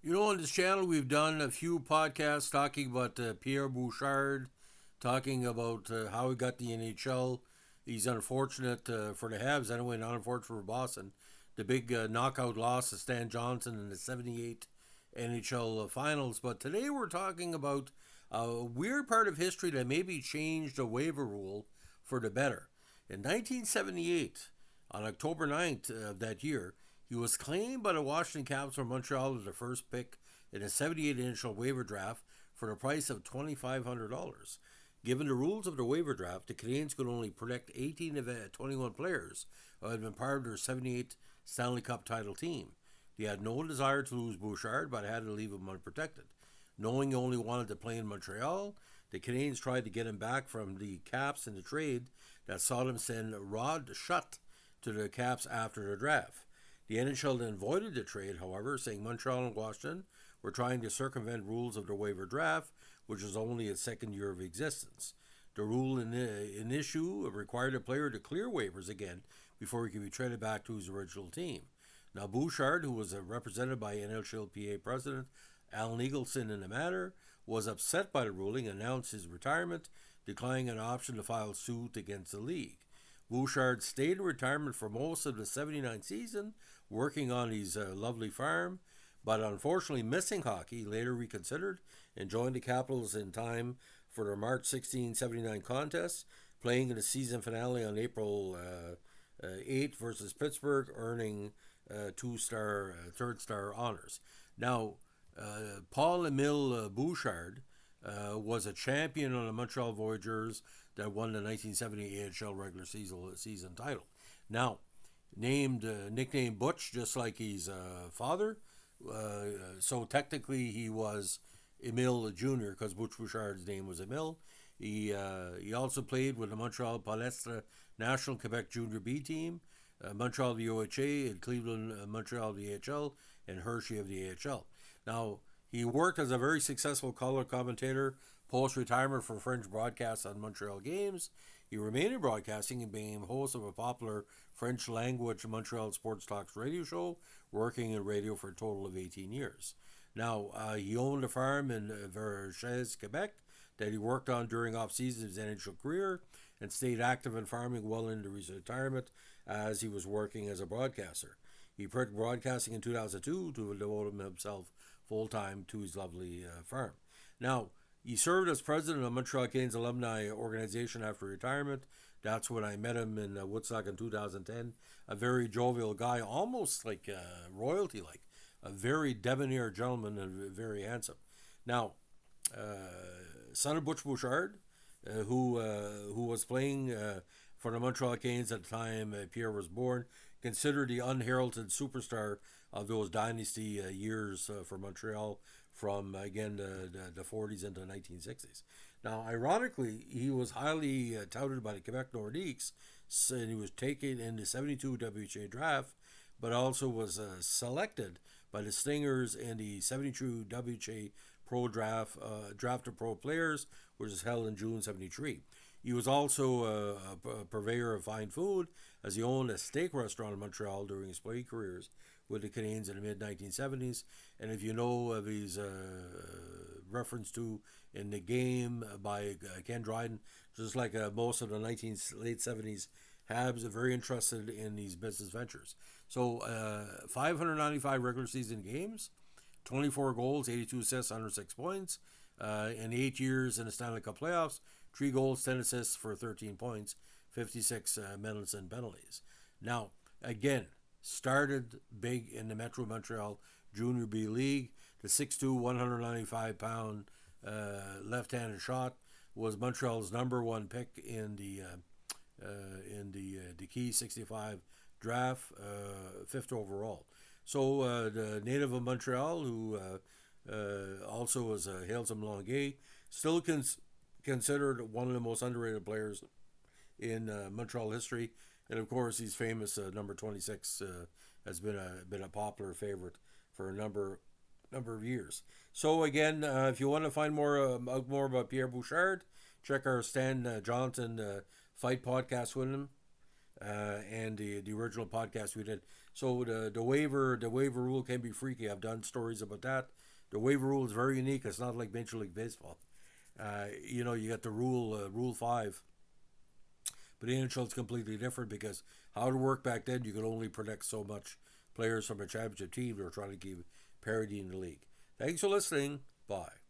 On this channel, we've done a few podcasts talking about Pierre Bouchard, talking about how he got the NHL. He's unfortunate for the Habs, anyway, not unfortunate for Boston. The big knockout loss to Stan Johnson in the 78 NHL finals. But today we're talking about a weird part of history that maybe changed the waiver rule for the better. In 1978, on October 9th of that year, he was claimed by the Washington Capitals from Montreal as the first pick in a 78 initial waiver draft for the price of $2,500. Given the rules of the waiver draft, the Canadiens could only protect 18 of 21 players who had been part of their 78 Stanley Cup title team. They had no desire to lose Bouchard, but had to leave him unprotected. Knowing he only wanted to play in Montreal, the Canadiens tried to get him back from the Caps in the trade that saw them send Rod Schutt to the Caps after the draft. The NHL then voided the trade, however, saying Montreal and Washington were trying to circumvent rules of the waiver draft, which was only its second year of existence. The rule in issue required a player to clear waivers again before he could be traded back to his original team. Now, Bouchard, who was represented by NHLPA President Alan Eagleson in the matter, was upset by the ruling and announced his retirement, declining an option to file suit against the league. Bouchard stayed in retirement for most of the 79 season, working on his lovely farm, but unfortunately missing hockey. He later reconsidered and joined the Capitals in time for their March 1679 contest, playing in the season finale on April 8 versus Pittsburgh, earning third star honors. Now, Paul-Émile Bouchard was a champion on the Montreal Voyageurs that won the 1970 AHL regular season title. Now, nicknamed Butch, just like his father. So technically, he was Emile Jr. because Butch Bouchard's name was Emile. He also played with the Montreal Palestre National Quebec Junior B team, Montreal of the OHA, and Cleveland Montreal of the AHL, and Hershey of the AHL. Now, he worked as a very successful color commentator post-retirement for French broadcasts on Montreal games. He remained in broadcasting and became host of a popular French-language Montreal Sports Talks radio show, working in radio for a total of 18 years. Now, he owned a farm in Vergès, Quebec, that he worked on during off-season of his NHL career and stayed active in farming well into his retirement as he was working as a broadcaster. He quit broadcasting in 2002 to devote himself full-time to his lovely farm. Now, he served as president of Montreal Canadiens Alumni Organization after retirement. That's when I met him in Woodstock in 2010. A very jovial guy, almost like royalty-like. A very debonair gentleman and very handsome. Now, son of Butch Bouchard, who was playing for the Montreal Canadiens at the time Pierre was born, considered the unheralded superstar of those dynasty years for Montreal from, again, the 40s into the 1960s. Now, ironically, he was highly touted by the Quebec Nordiques, and he was taken in the 72 WHA draft, but also was selected by the Stingers in the 72 WHA Pro Draft of Pro Players, which was held in June 73. He was also a purveyor of fine food, as he owned a steak restaurant in Montreal during his play careers with the Canadiens in the mid-1970s. And if you know of his reference to in the game by Ken Dryden, just like most of the late 70s Habs, are very interested in these business ventures. So 595 regular season games, 24 goals, 82 assists, 106 points. In 8 years in the Stanley Cup playoffs, 3 goals, 10 assists for 13 points, 56 medals and penalties. Now, again, started big in the Metro Montreal Junior B League. The 6'2", 195-pound left-handed shot was Montreal's number one pick in the Key 65 draft, 5th overall. So the native of Montreal, who also was hails from Longueuil, still considered one of the most underrated players in Montreal history, and of course, he's famous. Number 26 has been a popular favorite for a number of years. So again, if you want to find more about Pierre Bouchard, check our Stan Johnson fight podcast with him. and the original podcast we did. So the waiver rule can be freaky. I've done stories about that. The waiver rule is very unique. It's not like Major League Baseball. You got the rule 5, but the NHL is completely different because how it worked back then, you could only protect so much players from a championship team. They were trying to keep parity in the league. Thanks for listening. Bye.